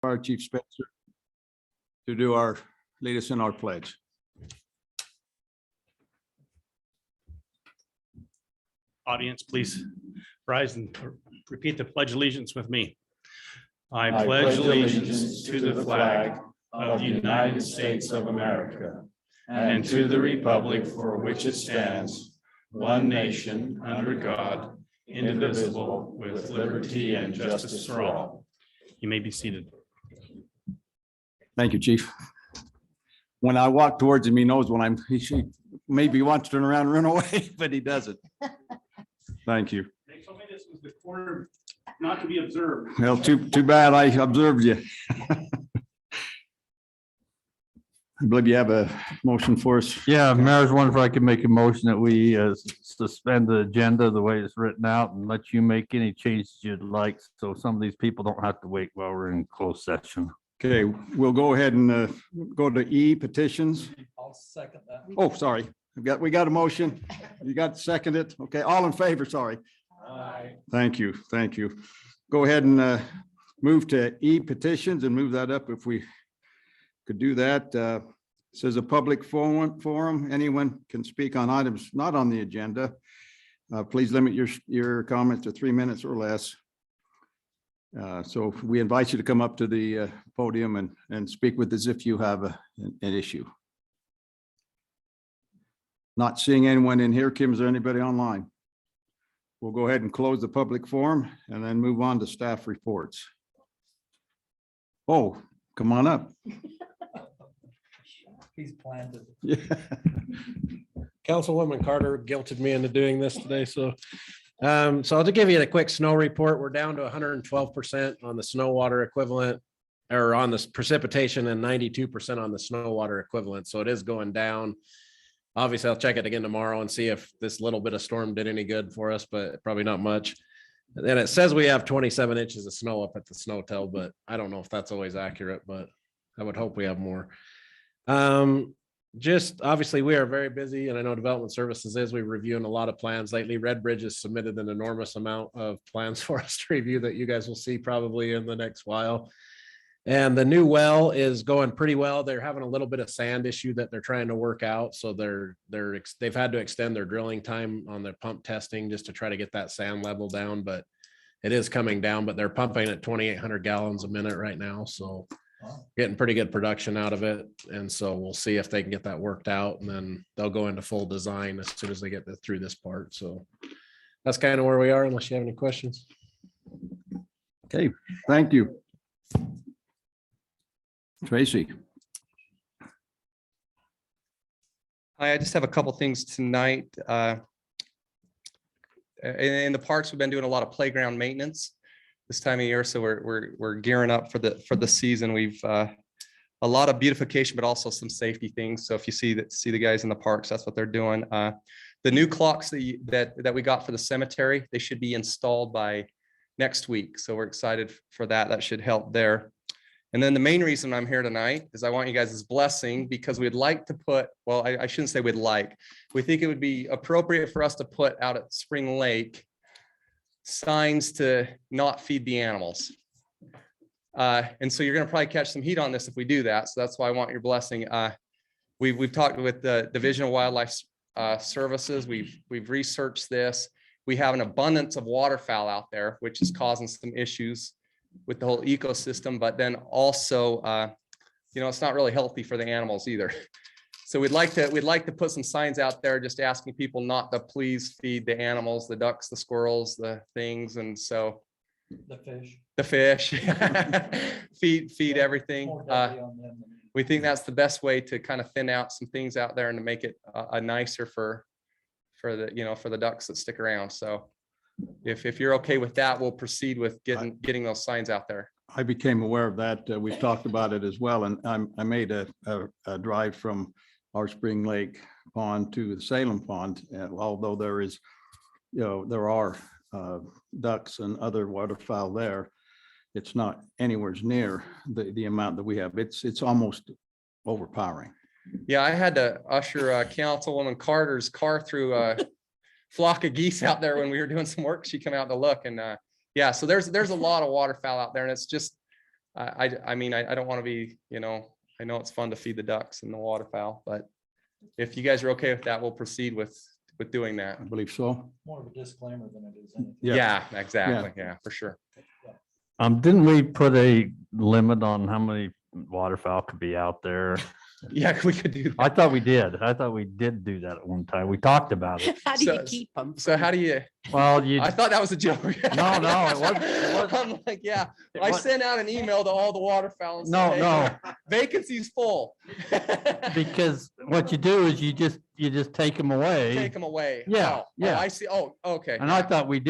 Fire Chief Spencer to lead us in our pledge. Audience, please rise and repeat the pledge of allegiance with me. I I pledge allegiance to the flag of the United States of America and to the republic for which it stands, one nation, under God, indivisible, with liberty and justice for all. You may be seated. Thank you, Chief. When I walk towards him, he knows when he maybe wants to turn around and run away, but he doesn't. Thank you. They told me this was the corner not to be observed. Well, too bad I observed you. I believe you have a motion for us. Yeah, Mayor's wondering if I could make a motion that we suspend the agenda the way it's written out and let you make any changes you'd like. So some of these people don't have to wait while we're in closed session. Okay, we'll go ahead and go to E, petitions. I'll second that. Oh, sorry. We got a motion. You got to second it. Okay, all in favor, sorry. Aye. Thank you. Thank you. Go ahead and move to E, petitions, and move that up if we could do that. Says a public forum. Anyone can speak on items not on the agenda. Please limit your comments to 3 minutes or less. So we invite you to come up to the podium and speak with as if you have an issue. Not seeing anyone in here. Kim, is there anybody online? We'll go ahead and close the public forum and then move on to staff reports. Oh, come on up. He's planted. Yeah. Councilwoman Carter guilted me into doing this today, so I'll just give you a quick snow report. We're down to 112% on the snow water equivalent, or on this precipitation, and 92% on the snow water equivalent. So it is going down. Obviously, I'll check it again tomorrow and see if this little bit of storm did any good for us, but probably not much. And it says we have 27 inches of snow up at the snow tell, but I don't know if that's always accurate, but I would hope we have more. Just obviously we are very busy, and I know Development Services is. We're reviewing a lot of plans lately. Red Bridge has submitted an enormous amount of plans for us to review that you guys will see probably in the next while. And the new well is going pretty well. They're having a little bit of sand issue that they're trying to work out. So they've had to extend their drilling time on their pump testing just to try to get that sand level down, but it is coming down, but they're pumping at 2,800 gallons a minute right now. So getting pretty good production out of it. And so we'll see if they can get that worked out, and then they'll go into full design as soon as they get through this part. So that's kind of where we are, unless you have any questions. Okay, thank you. Tracy. Hi, I just have a couple things tonight. In the parks, we've been doing a lot of playground maintenance this time of year, so we're gearing up for the season. We've a lot of beautification, but also some safety things. So if you see the guys in the parks, that's what they're doing. The new clocks that we got for the cemetery, they should be installed by next week. So we're excited for that. That should help there. And then the main reason I'm here tonight is I want you guys' blessing, because we'd like to put, well, I shouldn't say we'd like, we think it would be appropriate for us to put out at Spring Lake signs to not feed the animals. And so you're going to probably catch some heat on this if we do that. So that's why I want your blessing. We've talked with the Division of Wildlife Services. We've researched this. We have an abundance of waterfowl out there, which is causing some issues with the whole ecosystem, but then also, it's not really healthy for the animals either. So we'd like to put some signs out there just asking people not to please feed the animals, the ducks, the squirrels, the things. And so the fish, feed everything. We think that's the best way to kind of thin out some things out there and to make it a nicer for the ducks that stick around. So if you're okay with that, we'll proceed with getting those signs out there. I became aware of that. We've talked about it as well. And I made a drive from our Spring Lake pond to the Salem pond. And although there are ducks and other waterfowl there, it's not anywhere near the amount that we have. It's almost overpowering. Yeah, I had to usher Councilwoman Carter's car through a flock of geese out there when we were doing some work. She came out to look, and so there's a lot of waterfowl out there, and it's just I mean, I don't want to be, I know it's fun to feed the ducks and the waterfowl, but if you guys are okay with that, we'll proceed with doing that. I believe so. More of a disclaimer than it is anything. Yeah, exactly. Yeah, for sure. Didn't we put a limit on how many waterfowl could be out there? Yeah, we could do that. I thought we did. I thought we did do that at one time. We talked about it. How do you So- keep them? So how do you, Well, you, I thought that was a joke. No, it wasn't. It wasn't. I'm like, yeah, It I wa- sent out an email to all the waterfowl. and said, No, "Hey, no. Vacancy's full. Because what you do is you just take them away. Take them away. Yeah, Oh, yeah. I see. Oh, okay. And I thought we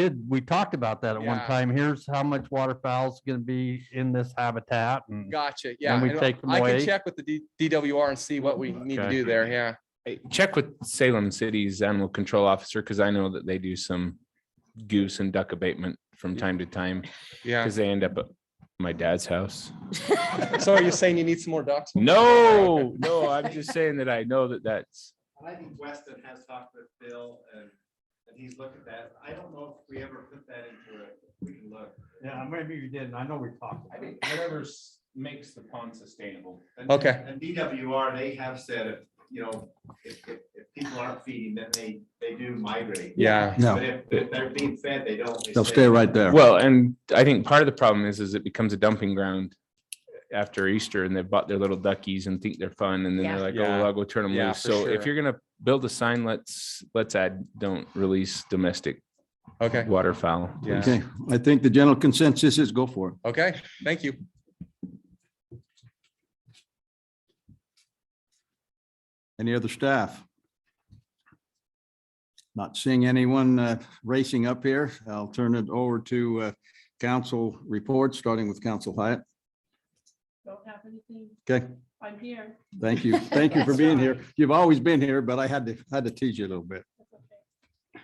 talked about that at one Yeah. time. Here's how much waterfowl's gonna be in this habitat and Gotcha. Yeah. we and take 'em I away. can check with the DWR and see what we need to Okay. do there. Yeah. Hey, check with Salem City's animal control officer, because I know that they do some goose and duck abatement from time to time, Yeah. because they end up at my dad's house. So are you saying you need some more ducks? No, no, I'm just saying that I know that that's, And I think Weston has talked with Bill and he's looked at that. I don't know if we ever put that into it. We can look. Yeah, maybe you didn't. I know we talked. I think whatever makes the pond sustainable. And- Okay. And DWR, they have said, if people aren't feeding, then they do migrate. Yeah. No, But if they're being fed, they don't. they'll stay right there. Well, and I think part of the problem is it becomes a dumping ground after Easter, and they've bought their little duckies and think they're fun, and then Yeah. they're like, oh, Yeah. well, I'll go turn them Yeah, loose. for So if sure. you're gonna build a sign, let's add, don't release domestic Okay. waterfowl. Yeah. Okay, I think the general consensus is go for it. Okay. Thank you. Any other staff? Not seeing anyone racing up here. I'll turn it over to council reports, starting with Council Hyatt. Don't have anything. Okay, I'm here. thank you. Thank you for being here. You've always been here, but I had to tease you a little bit. That's okay.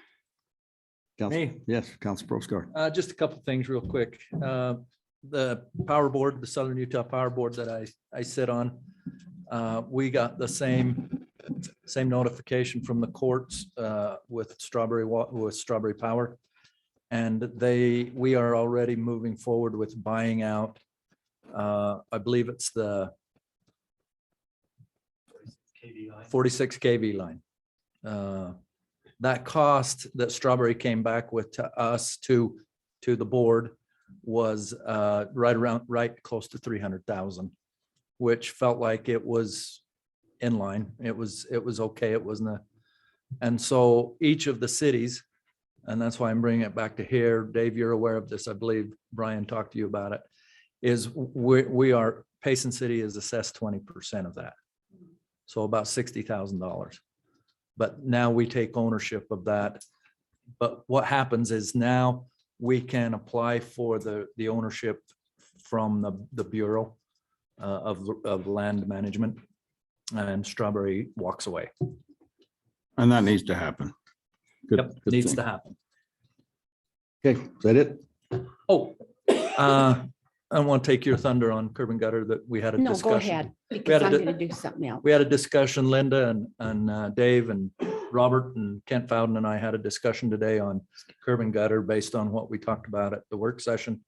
Council, Me? yes, Council Prostar. Just a couple things real quick. The power board, the Southern Utah Power Board that I sit on, we got the same notification from the courts with Strawberry Power. And we are already moving forward with buying out, I believe it's the 46 kV line. That cost that Strawberry came back with to us, to the board, was right close to 300,000, which felt like it was in line. It was okay. It wasn't and so each of the cities, and that's why I'm bringing it back to here. Dave, you're aware of this. I believe Brian talked to you about it, is Payson City is assessed 20% of that. So about $60,000. But now we take ownership of that. But what happens is now we can apply for the ownership from the Bureau of Land Management, and Strawberry walks away. And that needs to happen. Good- Yep, good needs thing. to happen. Okay, is that it? Oh, I don't want to take your thunder on curb and gutter that we had a No, discussion. go ahead, because a I'm di- going to do something else. We had a discussion, Linda and Dave and Robert and Kent Fowden and I had a discussion today on curb and gutter based on what we talked about at the work session.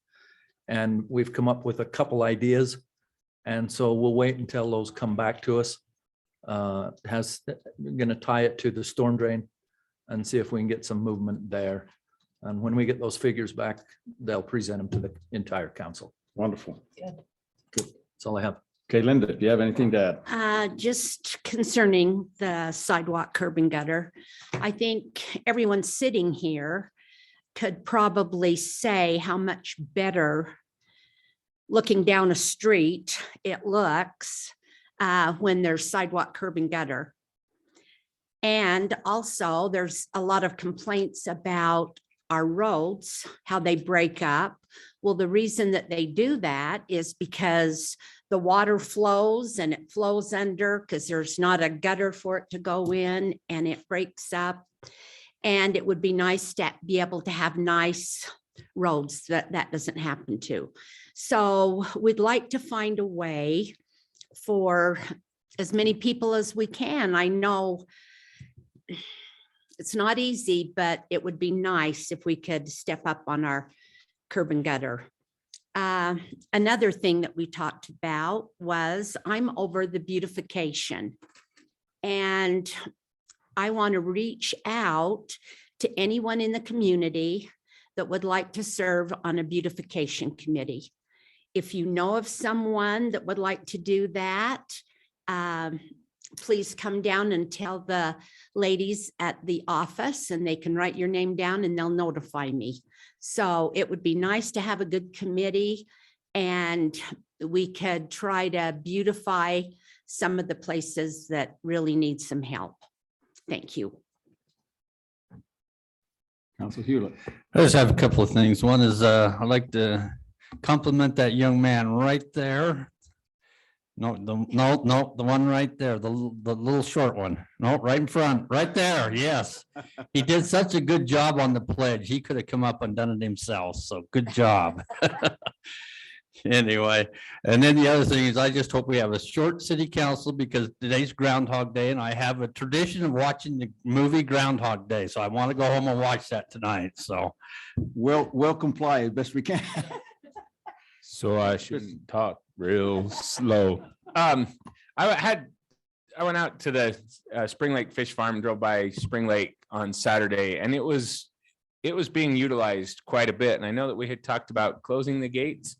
And we've come up with a couple ideas. And so we'll wait until those come back to us. Going to tie it to the storm drain and see if we can get some movement there. And when we get those figures back, they'll present them to the entire council. Wonderful. That's all I have. Okay, Linda, do you have anything to add? Just concerning the sidewalk curb and gutter, I think everyone sitting here could probably say how much better looking down a street it looks when there's sidewalk curb and gutter. And also there's a lot of complaints about our roads, how they break up. Well, the reason that they do that is because the water flows and it flows under because there's not a gutter for it to go in and it breaks up. And it would be nice to be able to have nice roads that doesn't happen to. So we'd like to find a way for as many people as we can. I know it's not easy, but it would be nice if we could step up on our curb and gutter. Another thing that we talked about was I'm over the beautification. And I want to reach out to anyone in the community that would like to serve on a beautification committee. If you know of someone that would like to do that, please come down and tell the ladies at the office, and they can write your name down and they'll notify me. So it would be nice to have a good committee, and we could try to beautify some of the places that really need some help. Thank you. Council Hewlett. I just have a couple of things. One is, I'd like to compliment that young man right there. No, the one right there, the little short one. No, right in front, right there. Yes. He did such a good job on the pledge. He could have come up and done it himself. So good job. Anyway, and then the other thing is I just hope we have a short city council, because today's Groundhog Day and I have a tradition of watching the movie Groundhog Day. So I want to go home and watch that tonight. So We'll comply as best we can. So I shouldn't talk real slow. I went out to the Spring Lake Fish Farm, drove by Spring Lake on Saturday, and it was being utilized quite a bit. And I know that we had talked about closing the gates.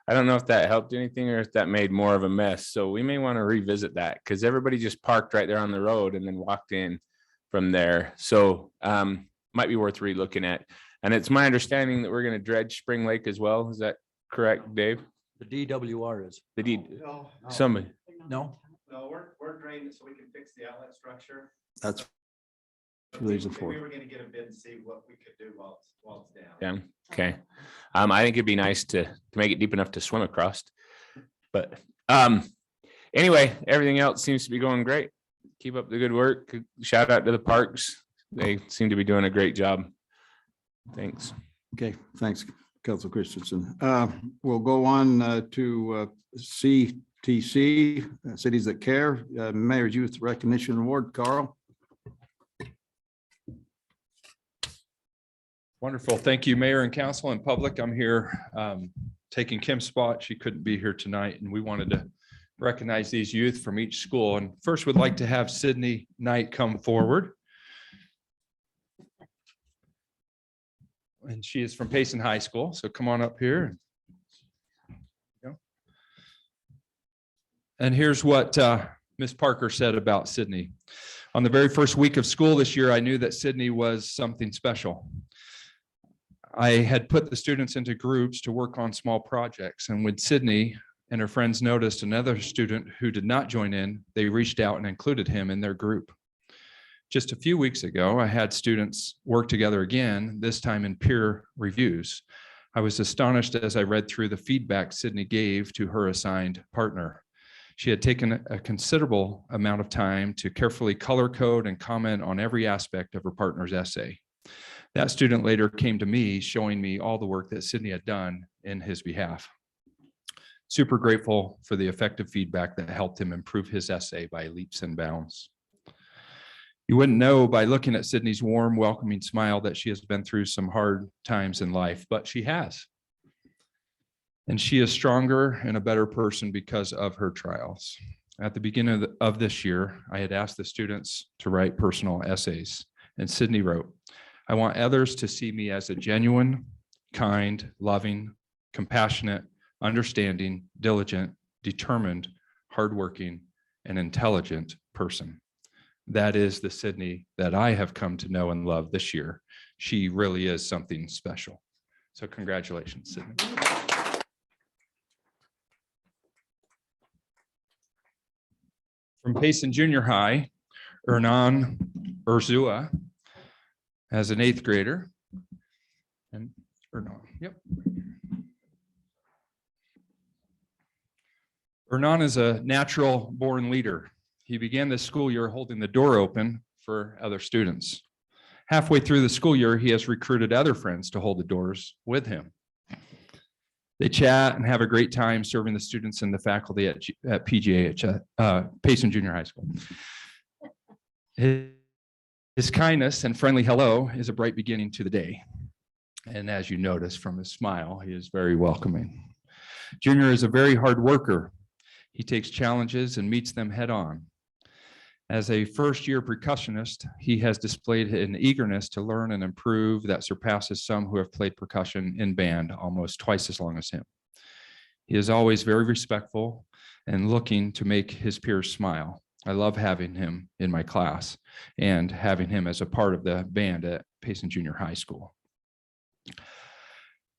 I don't know if that helped anything or if that made more of a mess. So we may want to revisit that, because everybody just parked right there on the road and then walked in from there. So might be worth re-looking at. And it's my understanding that we're going to dredge Spring Lake as well. Is that correct, Dave? The DWR is. The D, No, somebody. No, no, we're draining so we can fix the outlet structure. That's what these are We for. were gonna get a bid and see what we could do while it's down. Yeah, okay. I think it'd be nice to make it deep enough to swim across. But anyway, everything else seems to be going great. Keep up the good work. Shout out to the parks. They seem to be doing a great job. Thanks. Okay, thanks, Council Christensen. We'll go on to CTC, Cities That Care, Mayor's Youth Recognition Award. Carl. Wonderful. Thank you, Mayor and Council and public. I'm here taking Kim's spot. She couldn't be here tonight, and we wanted to recognize these youth from each school. And first, we'd like to have Sydney Knight come forward. And she is from Payson High School, so come on up here. And here's what Ms. Parker said about Sydney. On the very first week of school this year, I knew that Sydney was something special. I had put the students into groups to work on small projects, and when Sydney and her friends noticed another student who did not join in, they reached out and included him in their group. Just a few weeks ago, I had students work together again, this time in peer reviews. I was astonished as I read through the feedback Sydney gave to her assigned partner. She had taken a considerable amount of time to carefully color code and comment on every aspect of her partner's essay. That student later came to me, showing me all the work that Sydney had done in his behalf. Super grateful for the effective feedback that helped him improve his essay by leaps and bounds. You wouldn't know by looking at Sydney's warm, welcoming smile that she has been through some hard times in life, but she has. And she is stronger and a better person because of her trials. At the beginning of this year, I had asked the students to write personal essays, and Sydney wrote, "I want others to see me as a genuine, kind, loving, compassionate, understanding, diligent, determined, hardworking, and intelligent person." That is the Sydney that I have come to know and love this year. She really is something special. So congratulations, Sydney. From Payson Junior High, Ernan Urzua, as an 8th grader. And Ernan, yep. Ernan is a natural born leader. He began this school year holding the door open for other students. Halfway through the school year, he has recruited other friends to hold the doors with him. They chat and have a great time serving the students and the faculty at PGH, Payson Junior High School. His kindness and friendly hello is a bright beginning to the day. And as you notice from his smile, he is very welcoming. Junior is a very hard worker. He takes challenges and meets them head on. As a first-year percussionist, he has displayed an eagerness to learn and improve that surpasses some who have played percussion in band almost twice as long as him. He is always very respectful and looking to make his peers smile. I love having him in my class and having him as a part of the band at Payson Junior High School.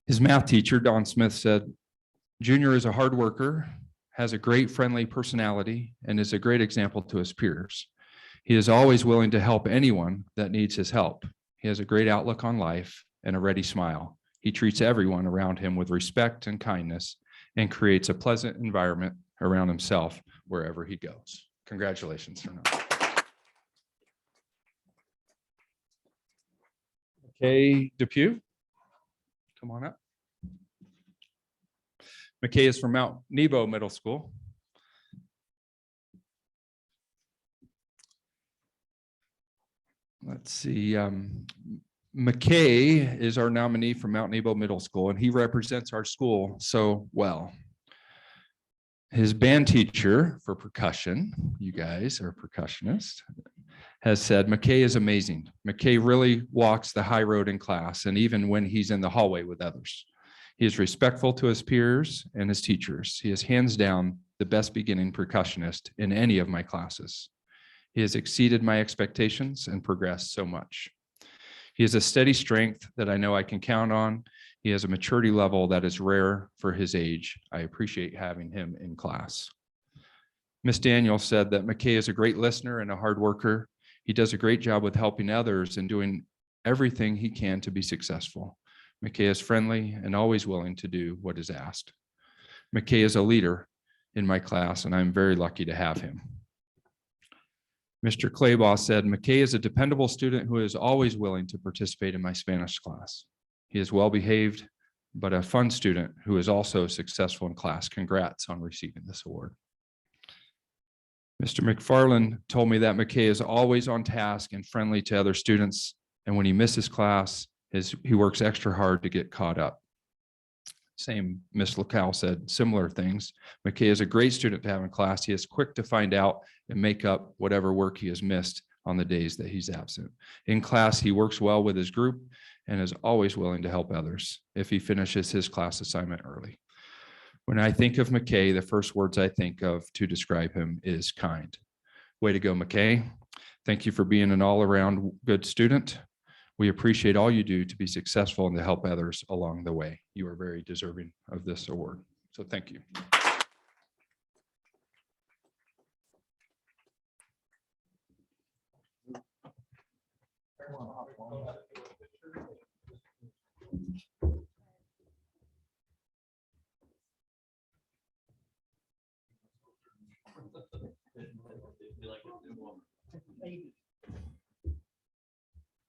His math teacher, Don Smith, said, Junior is a hard worker, has a great friendly personality, and is a great example to his peers. He is always willing to help anyone that needs his help. He has a great outlook on life and a ready smile. He treats everyone around him with respect and kindness and creates a pleasant environment around himself wherever he goes. Congratulations. Okay, Depew, come on up. McKay is from Mount Nebo Middle School. Let's see. McKay is our nominee from Mount Nebo Middle School, and he represents our school so well. His band teacher for percussion, you guys are percussionists, has said, McKay is amazing. McKay really walks the high road in class, and even when he's in the hallway with others. He is respectful to his peers and his teachers. He is hands down the best beginning percussionist in any of my classes. He has exceeded my expectations and progressed so much. He has a steady strength that I know I can count on. He has a maturity level that is rare for his age. I appreciate having him in class. Miss Daniel said that McKay is a great listener and a hard worker. He does a great job with helping others and doing everything he can to be successful. McKay is friendly and always willing to do what is asked. McKay is a leader in my class, and I'm very lucky to have him. Mr. Claybaugh said, McKay is a dependable student who is always willing to participate in my Spanish class. He is well-behaved, but a fun student who is also successful in class. Congrats on receiving this award. Mr. McFarland told me that McKay is always on task and friendly to other students, and when he misses class, he works extra hard to get caught up. Same, Miss LaCal said similar things. McKay is a great student to have in class. He is quick to find out and make up whatever work he has missed on the days that he's absent. In class, he works well with his group and is always willing to help others if he finishes his class assignment early. When I think of McKay, the first words I think of to describe him is kind. Way to go, McKay. Thank you for being an all-around good student. We appreciate all you do to be successful and to help others along the way. You are very deserving of this award. So thank you.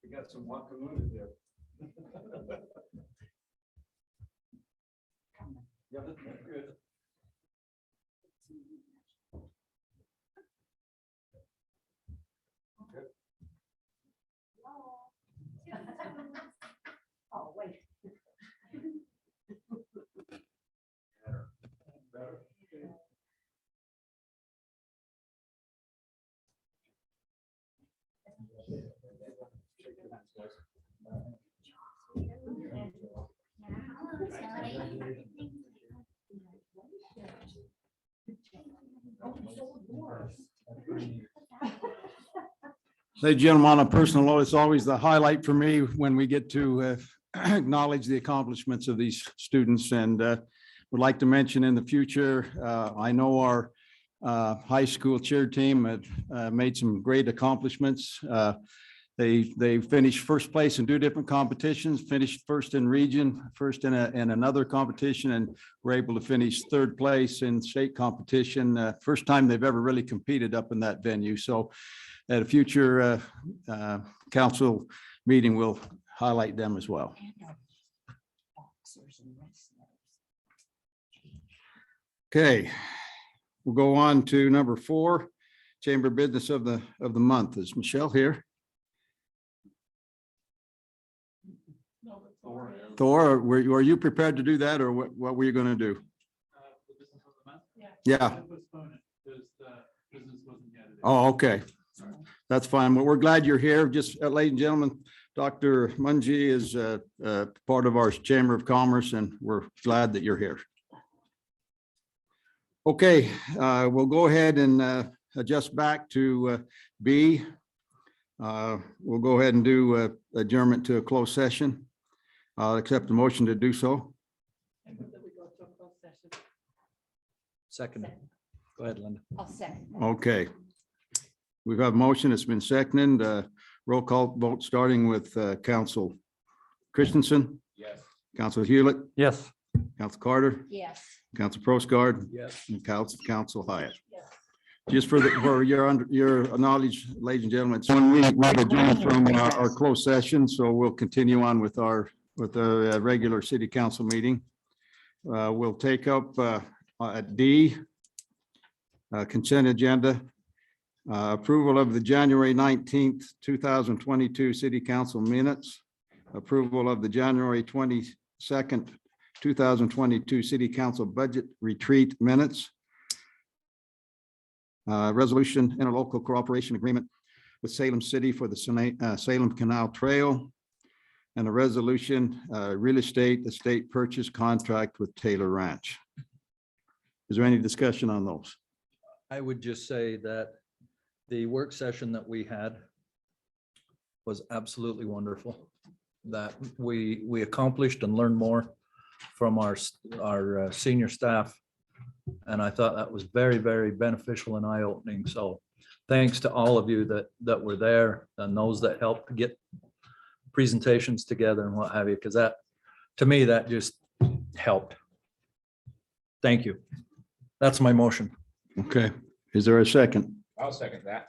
We got some Wakamoon there. Yeah, that's good. Oh, wait. Ladies and gentlemen, on a personal note, it's always the highlight for me when we get to acknowledge the accomplishments of these students, and would like to mention in the future, I know our high school cheer team had made some great accomplishments. They finished first place in 2 different competitions, finished first in region, first in another competition, and were able to finish 3rd place in state competition. First time they've ever really competed up in that venue. So at a future council meeting, we'll highlight them as well. Okay, we'll go on to number 4, Chamber Business of the Month. Is Michelle here? Thor, were you prepared to do that, or what were you going to do? Yeah. Postpone it because the business wasn't yet. Oh, okay. That's fine. Well, we're glad you're here. Just, ladies and gentlemen, Dr. Mungie is part of our Chamber of Commerce, and we're glad that you're here. Okay, we'll go ahead and adjust back to B. We'll go ahead and do adjournment to a closed session. I'll accept the motion to do so. Second. Go ahead, Linda. I'll second. Okay. We've got a motion. It's been seconded. Roll call vote starting with Council Christensen. Yes. Council Hewlett, Yes. Council Carter, Yes. Council Prosgard, Yes. and Council Hyatt. Just for your knowledge, ladies and gentlemen, it's when we adjourn from our closed session, so we'll continue on with our regular city council meeting. We'll take up at D, consent agenda. Approval of the January 19th, 2022 city council minutes. Approval of the January 22nd, 2022 city council budget retreat minutes. Resolution interlocal cooperation agreement with Salem City for the Salem Canal Trail. And a resolution real estate purchase contract with Taylor Ranch. Is there any discussion on those? I would just say that the work session that we had was absolutely wonderful. That we accomplished and learned more from our senior staff. And I thought that was very, very beneficial and eye-opening. So thanks to all of you that were there and those that helped get presentations together and what have you, because that, to me, that just helped. Thank you. That's my motion. Okay, is there a second? I'll second that.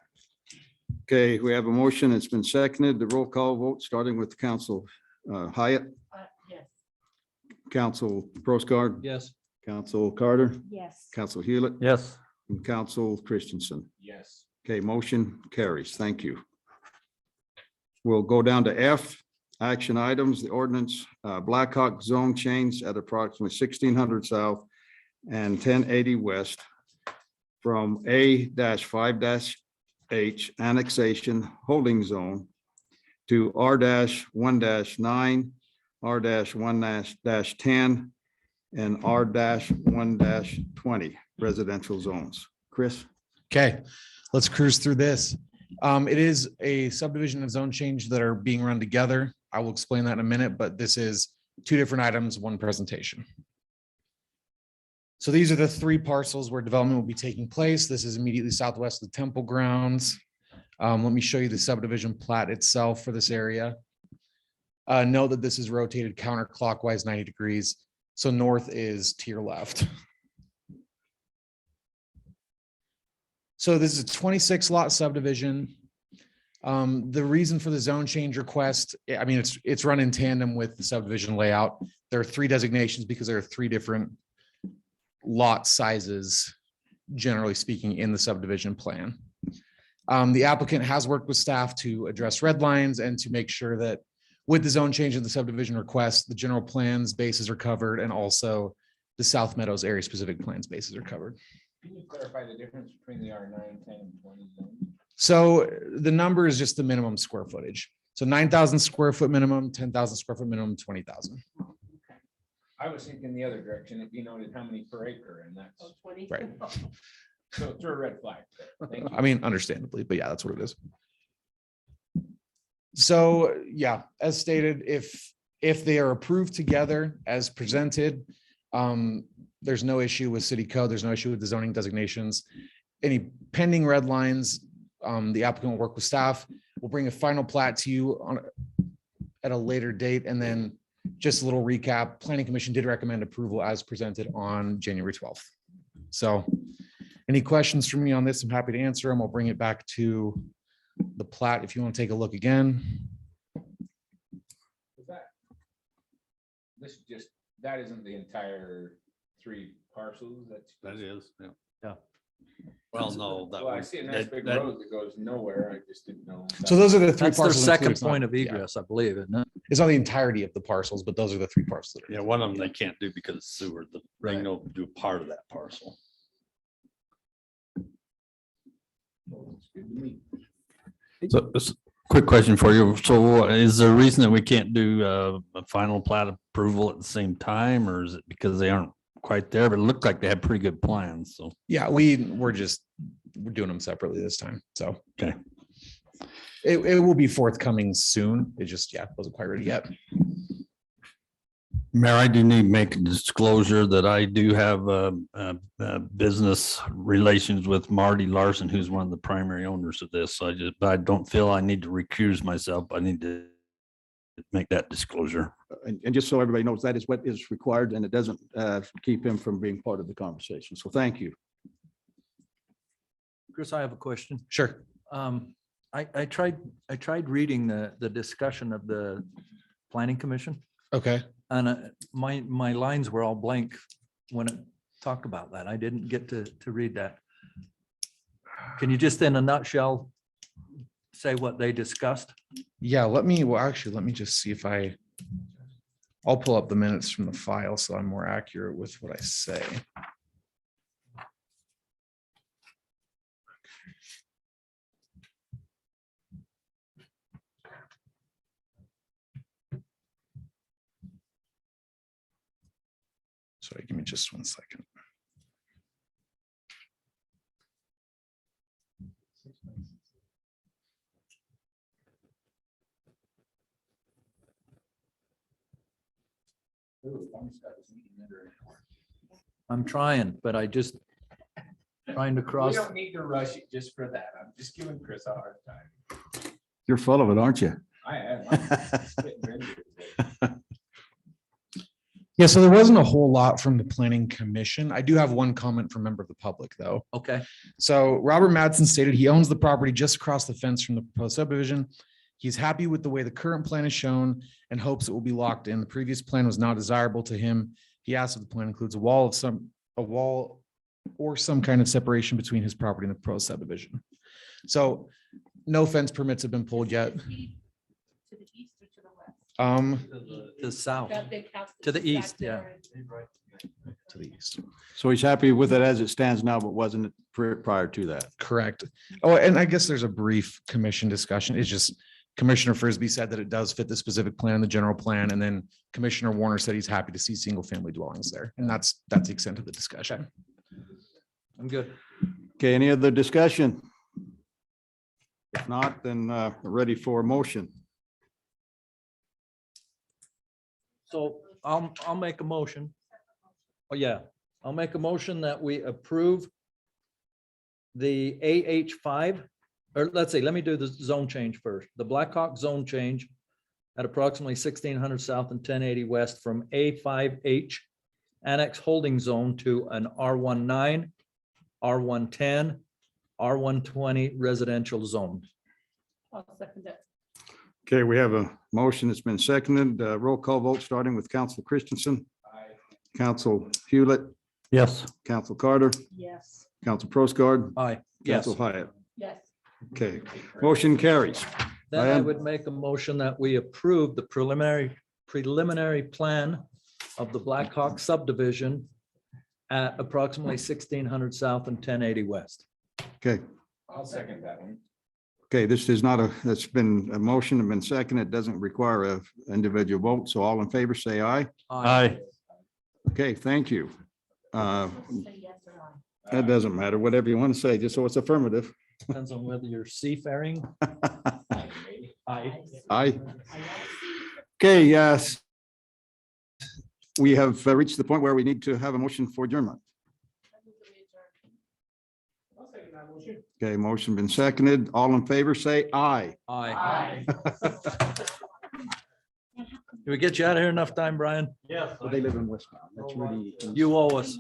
Okay, we have a motion. It's been seconded. The roll call vote, starting with Council Hyatt, Yes. Council Prosgard, Yes. Council Carter, Yes. Council Hewlett, Yes. and Council Christensen. Yes. Okay, motion carries. Thank you. We'll go down to F, action items, the ordinance, Blackhawk zone change at approximately 1600 south and 1080 west from A-5-H annexation holding zone to R-1-9, R-1-10, and R-1-20 residential zones. Chris? Okay, let's cruise through this. It is a subdivision and zone change that are being run together. I will explain that in a minute, but this is two different items, one presentation. So these are the three parcels where development will be taking place. This is immediately southwest of the temple grounds. Let me show you the subdivision plat itself for this area. Note that this is rotated counterclockwise 90 degrees. So north is to your left. So this is a 26 lot subdivision. The reason for the zone change request, I mean, it's run in tandem with the subdivision layout. There are three designations because there are three different lot sizes, generally speaking, in the subdivision plan. The applicant has worked with staff to address red lines and to make sure that with the zone change in the subdivision request, the general plans bases are covered and also the South Meadows area specific plans bases are covered. Can you clarify the difference between the R9, 10, and 20 zones? So the number is just the minimum square footage. So 9,000 square foot minimum, 10,000 square foot minimum, 20,000. I was thinking the other direction, if you noted how many per acre, and that's, Right. so it's a red flag. Thank you. I mean, understandably, but yeah, that's what it is. So, yeah, as stated, if they are approved together as presented, there's no issue with city code. There's no issue with the zoning designations. Any pending red lines, the applicant will work with staff. We'll bring a final plat to you at a later date. And then just a little recap, Planning Commission did recommend approval as presented on January 12th. So any questions from me on this, I'm happy to answer them. I'll bring it back to the plat if you want to take a look again. This just, that isn't the entire three parcels, That is, yeah. Yeah. Well, no, that Well, I was, see a nice big that- road that goes nowhere, I just didn't know. So those are the three That's their parcels. second included. It's not- point of yeah, egress, I believe, isn't it? It's not the entirety of the parcels, but those are the three parcels. that are- yeah, one of them they can't do because of sewer, they can do part of that parcel. So, quick question for you. So is there a reason that we can't do a final plat approval at the same time, or is it because they aren't quite there? But it looked like they had pretty good plans, so. Yeah, we're doing them separately this time, so. Okay. It will be forthcoming soon. It just, yeah, wasn't quite ready yet. Mayor, I do need to make a disclosure that I do have business relations with Marty Larson, who's one of the primary owners of this. So but I don't feel I need to recuse myself. I need to make that disclosure. And just so everybody knows, that is what is required, and it doesn't keep him from being part of the conversation. So thank you. Chris, I have a question. Sure. I tried reading the discussion of the planning commission, Okay. and my lines were all blank when it talked about that. I didn't get to read that. Can you just in a nutshell say what they discussed? Yeah, let me just see if I'll pull up the minutes from the file so I'm more accurate with what I say. Sorry, give me just 1 second. I'm trying, but I just trying to cross. need to rush it just for that. I'm just giving Chris a hard time. You're full of it, aren't you? I am. Yeah, so there wasn't a whole lot from the planning commission. I do have one comment from a member of the public, though. Okay. So Robert Madsen stated he owns the property just across the fence from the proposed subdivision. He's happy with the way the current plan is shown and hopes it will be locked in. The previous plan was not desirable to him. He asked if the plan includes a wall or some kind of separation between his property and the proposed subdivision. So no fence permits have been pulled yet. To the east or to the west? To the south, That big house to the that's back east, yeah. there. To the east. So he's happy with it as it stands now, but wasn't prior to that. Correct. Oh, and I guess there's a brief commission discussion. It's just Commissioner Frisbee said that it does fit the specific plan, the general plan, and then Commissioner Warner said he's happy to see single family dwellings there. And that's the extent of the discussion. I'm good. Okay, any other discussion? If not, then we're ready for a motion. So I'll make a motion. Oh, yeah, I'll make a motion that we approve the AH5, or let's see, let me do the zone change first. The Blackhawk zone change at approximately 1600 south and 1080 west from A5H annex holding zone to an R19, R110, R120 residential zone. I'll second that. Okay, we have a motion that's been seconded. Roll call vote, starting with Council Christensen. Council Hewlett, Yes. Council Carter, Yes. Council Prosgard, Aye, yes. Council Hyatt. Yes. Okay, motion carries. Then I Diane? would make a motion that we approve the preliminary plan of the Blackhawk subdivision at approximately 1600 south and 1080 west. Okay, I'll second that one. okay, this is not that's been a motion and been seconded. It doesn't require a individual vote. So all in favor, say aye. Aye. Okay, thank you. Say yes or no. That doesn't matter, whatever you want to say, just so it's affirmative. Depends on whether you're seafaring. Aye. Aye. Okay, yes. We have reached the point where we need to have a motion for adjournment. Okay, motion been seconded. All in favor, say aye. Aye. Did we get you out of here enough time, Brian? They live in Westmount. That's really. You owe us.